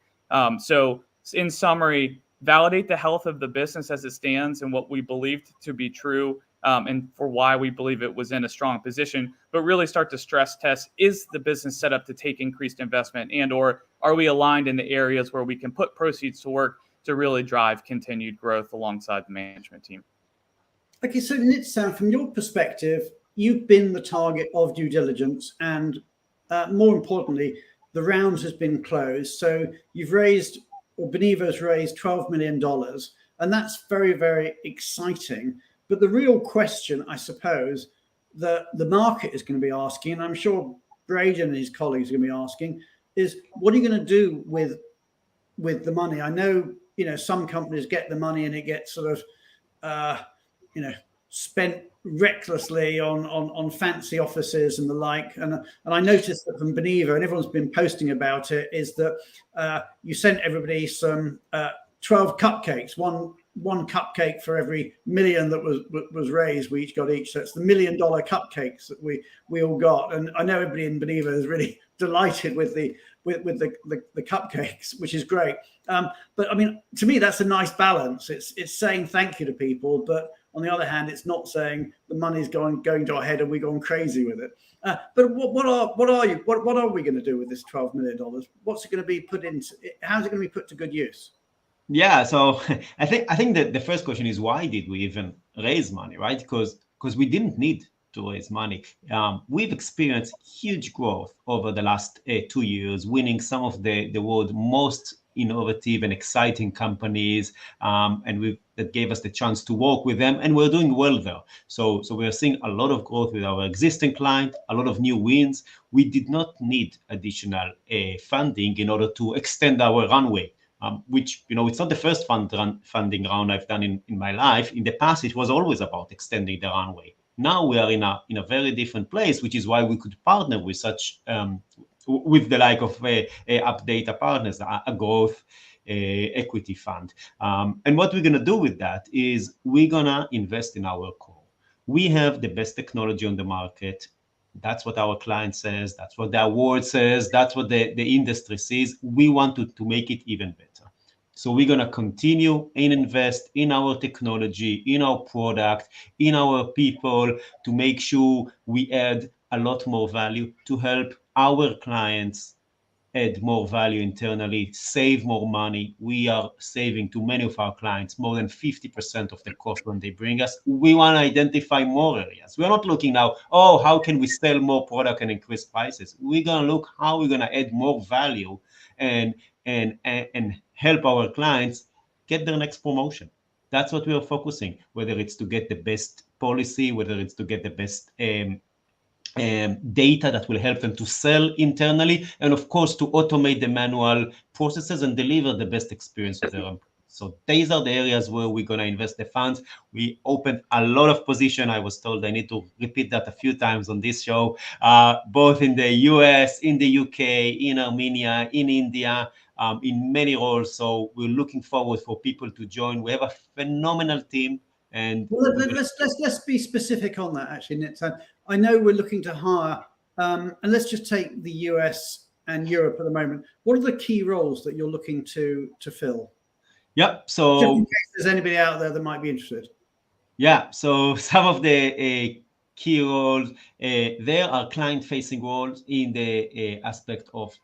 So in summary, validate the health of the business as it stands and what we believed to be true and for why we believe it was in a strong position, but really start to stress test, is the business set up to take increased investment, and or are we aligned in the areas where we can put proceeds to work to really drive continued growth alongside the management team? Okay, so Nitzan, from your perspective, you've been the target of due diligence, and more importantly, the round has been closed. So you've raised, or Benivo's raised $12 million, and that's very, very exciting. But the real question, I suppose, that the market is going to be asking, and I'm sure Braden and his colleagues are going to be asking, is what are you going to do with the money? I know, some companies get the money and it gets sort of, spent recklessly on fancy offices and the like. And I noticed that from Benivo, and everyone's been posting about it, is that you sent everybody some 12 cupcakes, one cupcake for every million that was raised. We each got each. So it's the $1 million cupcakes that we all got. And I know everybody in Benivo is really delighted with the cupcakes, which is great. But I mean, to me, that's a nice balance. It's saying thank you to people, but on the other hand, it's not saying the money's going to our head and we're going crazy with it. But what are we going to do with this $12 million? What's it going to be put into? How's it going to be put to good use? Yeah, so I think that the first question is, why did we even raise money, right? Because we didn't need to raise money. We've experienced huge growth over the last 2 years, winning some of the world's most innovative and exciting companies, and that gave us the chance to work with them, and we're doing well there. So we are seeing a lot of growth with our existing client, a lot of new wins. We did not need additional funding in order to extend our runway. Which, it's not the first funding round I've done in my life. In the past, it was always about extending the runway. Now we are in a very different place, which is why we could partner with with the like of Updata partners, a growth equity fund. And what we're going to do with that is we're going to invest in our core. We have the best technology on the market. That's what our client says. That's what the award says. That's what the industry sees. We want to make it even better. So we're going to continue and invest in our technology, in our product, in our people, to make sure we add a lot more value to help our clients add more value internally, save more money. We are saving to many of our clients more than 50% of the cost when they bring us. We want to identify more areas. We're not looking now, how can we sell more product and increase prices? We're going to look how we're going to add more value and help our clients get their next promotion. That's what we are focusing, whether it's to get the best policy, whether it's to get the best data that will help them to sell internally, and of course to automate the manual processes and deliver the best experience to their employees. So these are the areas where we're going to invest the funds. We opened a lot of positions. I was told I need to repeat that a few times on this show, both in the US, in the UK, in Armenia, in India, in many roles. So we're looking forward for people to join. We have a phenomenal team. And let's be specific on that, actually, Nitzan. I know we're looking to hire, and let's just take the US and Europe at the moment. What are the key roles that you're looking to fill? Yeah, so just in case there's anybody out there that might be interested. Yeah, so some of the key roles there are client-facing roles in the aspect of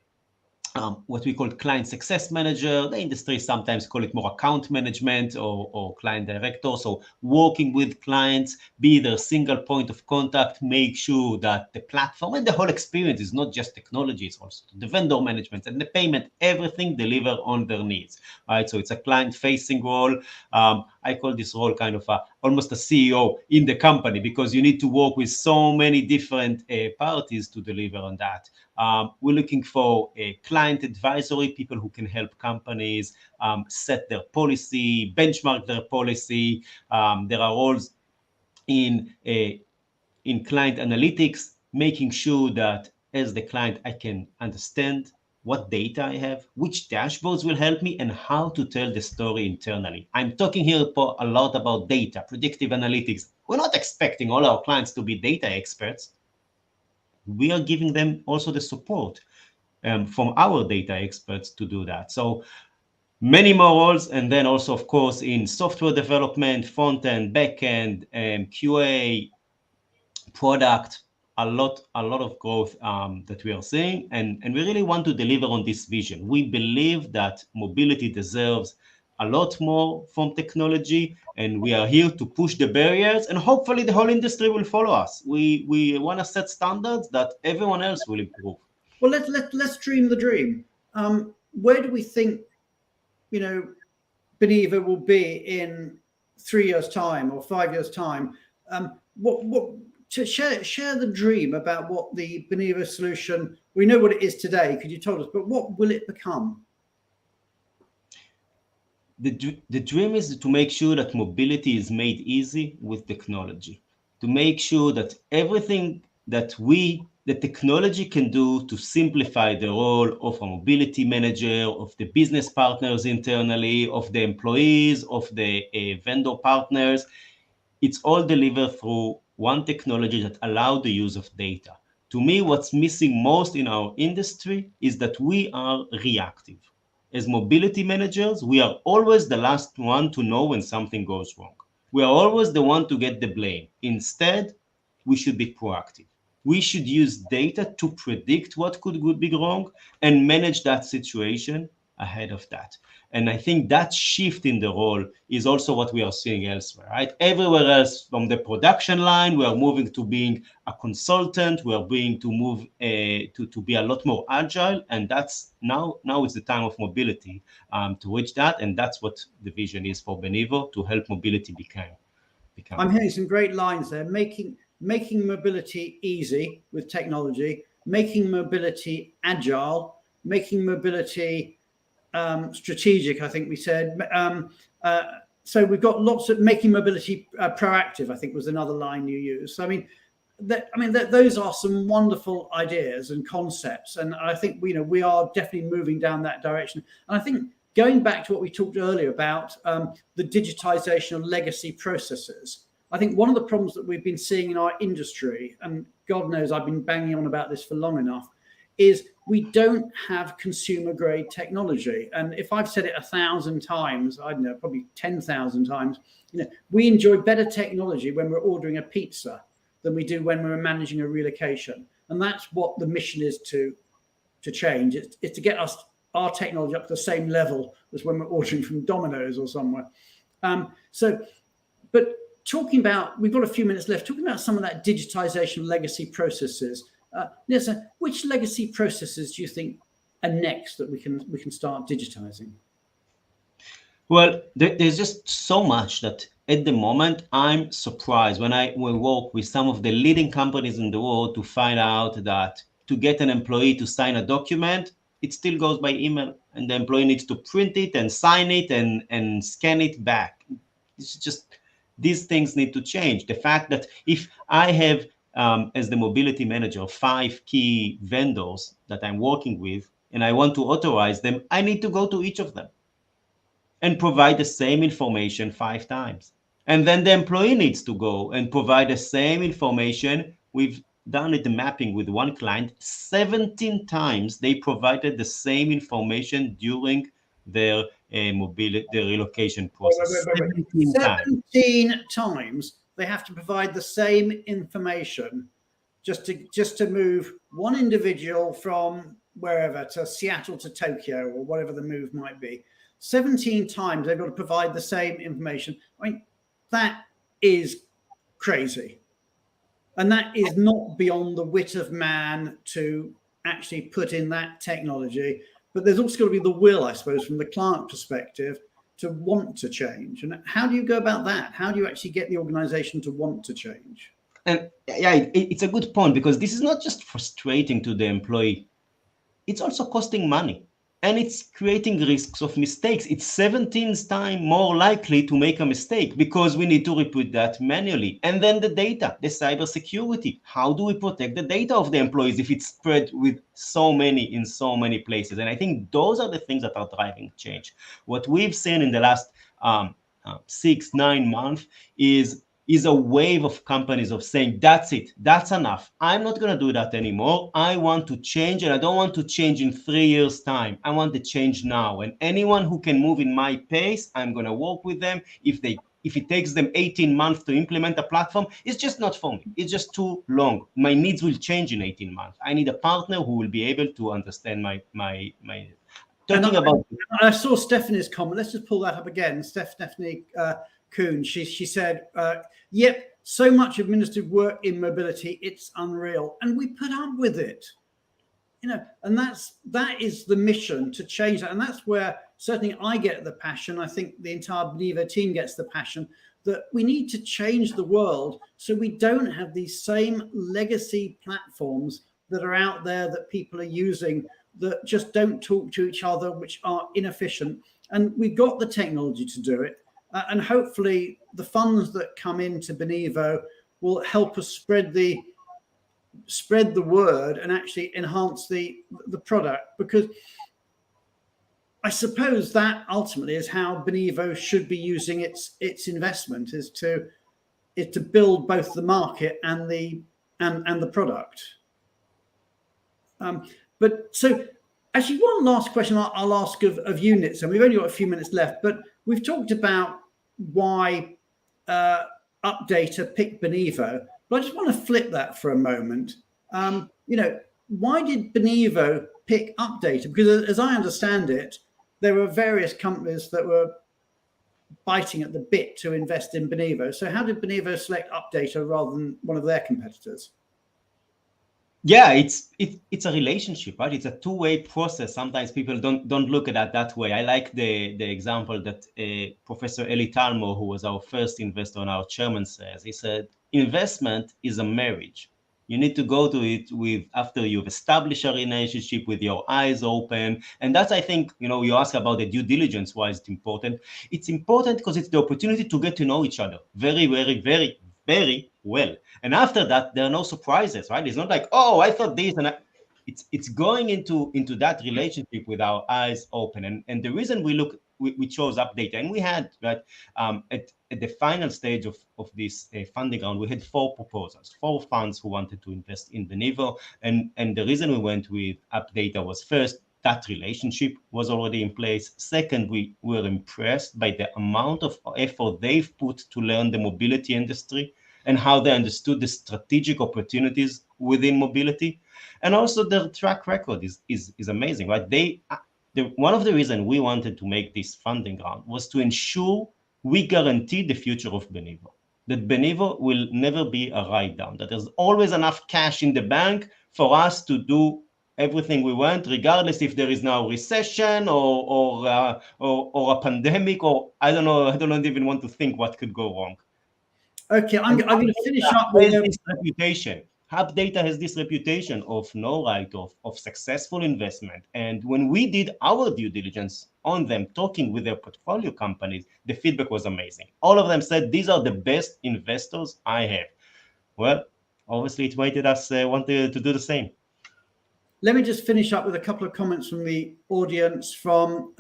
what we call client success manager. The industry sometimes call it more account management or client director. So working with clients, be their single point of contact, make sure that the platform and the whole experience is not just technology, it's also the vendor management and the payment, everything deliver on their needs, right? So it's a client-facing role. I call this role kind of almost a CEO in the company, because you need to work with so many different parties to deliver on that. We're looking for client advisory, people who can help companies set their policy, benchmark their policy. There are roles in in client analytics, making sure that as the client, I can understand what data I have, which dashboards will help me, and how to tell the story internally. I'm talking here a lot about data, predictive analytics. We're not expecting all our clients to be data experts. We are giving them also the support from our data experts to do that. So many more roles, and then also, of course, in software development, front end, back end, QA, product, a lot of growth that we are seeing, and we really want to deliver on this vision. We believe that mobility deserves a lot more from technology, and we are here to push the barriers, and hopefully the whole industry will follow us. We want to set standards that everyone else will improve. Well, let's dream the dream. Where do we think, Benivo will be in 3 years' time or 5 years' time? To share the dream about what the Benivo solution, we know what it is today because you told us, but what will it become? The dream is to make sure that mobility is made easy with technology, to make sure that everything that the technology can do to simplify the role of a mobility manager, of the business partners internally, of the employees, of the vendor partners, it's all delivered through one technology that allows the use of data. To me, what's missing most in our industry is that we are reactive. As mobility managers, we are always the last one to know when something goes wrong. We are always the one to get the blame. Instead, we should be proactive. We should use data to predict what could be wrong and manage that situation ahead of that. And I think that shift in the role is also what we are seeing elsewhere, right? Everywhere else from the production line, we are moving to being a consultant. We are being to move to be a lot more agile. And that's now is the time of mobility to reach that. And that's what the vision is for Benivo, to help mobility become. I'm hearing some great lines there. Making mobility easy with technology, making mobility agile, making mobility strategic, I think we said. So we've got lots of making mobility proactive, I think was another line you used. So those are some wonderful ideas and concepts, and I think we are definitely moving down that direction. And I think going back to what we talked earlier about the digitization of legacy processes, I think one of the problems that we've been seeing in our industry, and God knows I've been banging on about this for long enough, is we don't have consumer grade technology. And if I've said it 1,000 times, I don't know, probably 10,000 times, we enjoy better technology when we're ordering a pizza than we do when we're managing a relocation. And that's what the mission is to change. It's to get our technology up to the same level as when we're ordering from Domino's or somewhere. But talking about, we've got a few minutes left, talking about some of that digitization of legacy processes. Nitzan, which legacy processes do you think are next that we can start digitizing? Well, there's just so much that at the moment I'm surprised when I work with some of the leading companies in the world to find out that to get an employee to sign a document, it still goes by email, and the employee needs to print it and sign it and scan it back. It's just, these things need to change. The fact that if I have as the mobility manager 5 key vendors that I'm working with, and I want to authorize them, I need to go to each of them and provide the same information 5 times. And then the employee needs to go and provide the same information. We've done the mapping with one client. 17 times they provided the same information during their relocation process. Wait. 17 times they have to provide the same information just to move one individual from wherever to Seattle to Tokyo or whatever the move might be. 17 times they've got to provide the same information. I mean, that is crazy. And that is not beyond the wit of man to actually put in that technology. But there's also got to be the will, I suppose, from the client perspective to want to change. And how do you go about that? How do you actually get the organization to want to change? And yeah, it's a good point, because this is not just frustrating to the employee. It's also costing money. and it's creating risks of mistakes. It's 17 times more likely to make a mistake because we need to repeat that manually. And then the data, the cybersecurity. How do we protect the data of the employees if it's spread with in so many places? And I think those are the things that are driving change. What we've seen in the last 6-9 months is a wave of companies of saying, that's it, that's enough. I'm not going to do that anymore. I want to change, and I don't want to change in 3 years' time. I want to change now. And anyone who can move in my pace, I'm going to work with them. If it takes them 18 months to implement a platform, it's just not for me. It's just too long. My needs will change in 18 months. I need a partner who will be able to understand my talking about. I saw Stephanie's comment. Let's just pull that up again. Stephanie Kuhn. She said, "Yep, so much administrative work in mobility, it's unreal, and we put up with it." And that is the mission, to change that, and that's where certainly I get the passion. I think the entire Benivo team gets the passion that we need to change the world so we don't have these same legacy platforms that are out there that people are using that just don't talk to each other, which are inefficient. And we've got the technology to do it. And hopefully the funds that come into Benivo will help us spread the word and actually enhance the product, because I suppose that ultimately is how Benivo should be using its investment, is to build both the market and the product. But so actually one last question I'll ask of you, Nitzan. We've only got a few minutes left, but we've talked about why Updata picked Benivo, but I just want to flip that for a moment. Why did Benivo pick Updata? Because as I understand it, there were various companies that were biting at the bit to invest in Benivo. So how did Benivo select Updata rather than one of their competitors? Yeah, it's a relationship, right? It's a two-way process. Sometimes people don't look at that way. I like the example that Professor Eli Talmor, who was our first investor and our chairman, says. He said, investment is a marriage. You need to go to it after you've established a relationship with your eyes open. And that's, I think, you ask about the due diligence, why is it important? It's important because it's the opportunity to get to know each other very, very, very, very well. And after that, there are no surprises, right? It's not like, oh, I thought this, and it's going into that relationship with our eyes open. And the reason we chose Updata, and we had, right, at the final stage of this funding round, we had 4 proposals, 4 funds who wanted to invest in Benivo. And the reason we went with Updata was, first, that relationship was already in place. Second, we were impressed by the amount of effort they've put to learn the mobility industry and how they understood the strategic opportunities within mobility. And also their track record is amazing, right? One of the reasons we wanted to make this funding round was to ensure we guarantee the future of Benivo, that Benivo will never be a write-down, that there's always enough cash in the bank for us to do everything we want, regardless if there is now recession or a pandemic, or I don't even want to think what could go wrong. Okay, I'm going to finish up with this reputation. Updata has this reputation of no write-off, of successful investment. And when we did our due diligence on them, talking with their portfolio companies, the feedback was amazing. All of them said, these are the best investors I have. Well, obviously it made us want to do the same. Let me just finish up with a couple of comments from the audience, from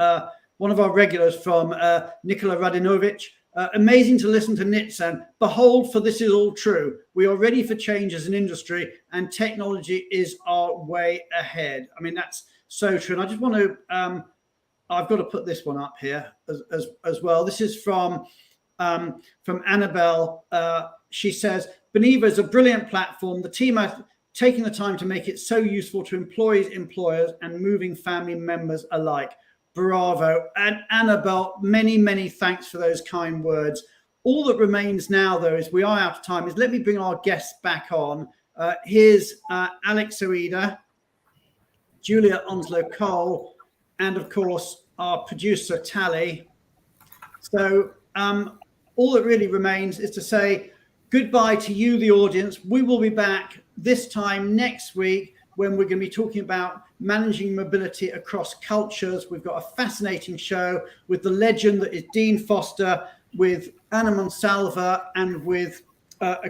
one of our regulars, from Nikola Radinovic. Amazing to listen to Nitzan. Behold, for this is all true. We are ready for change as an industry, and technology is our way ahead. I mean, that's so true. And I just want to, I've got to put this one up here as well. This is from Annabelle. She says, Benivo is a brilliant platform. The team has taken the time to make it so useful to employees, employers, and moving family members alike. Bravo. And Annabelle, many, many thanks for those kind words. All that remains now, though, is we are out of time, is let me bring our guests back on. Here's Alex Oida, Julia Onslow-Cole, and, of course, our producer, Tally. So all that really remains is to say goodbye to you, the audience. We will be back this time next week when we're going to be talking about managing mobility across cultures. We've got a fascinating show with the legend that is Dean Foster, with Anna Monsalva, and with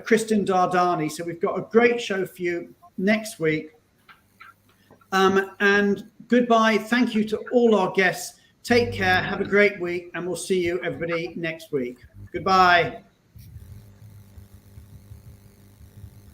Kristen Dardani. So we've got a great show for you next week. And goodbye. Thank you to all our guests. Take care. Have a great week. And we'll see you, everybody, next week. Goodbye.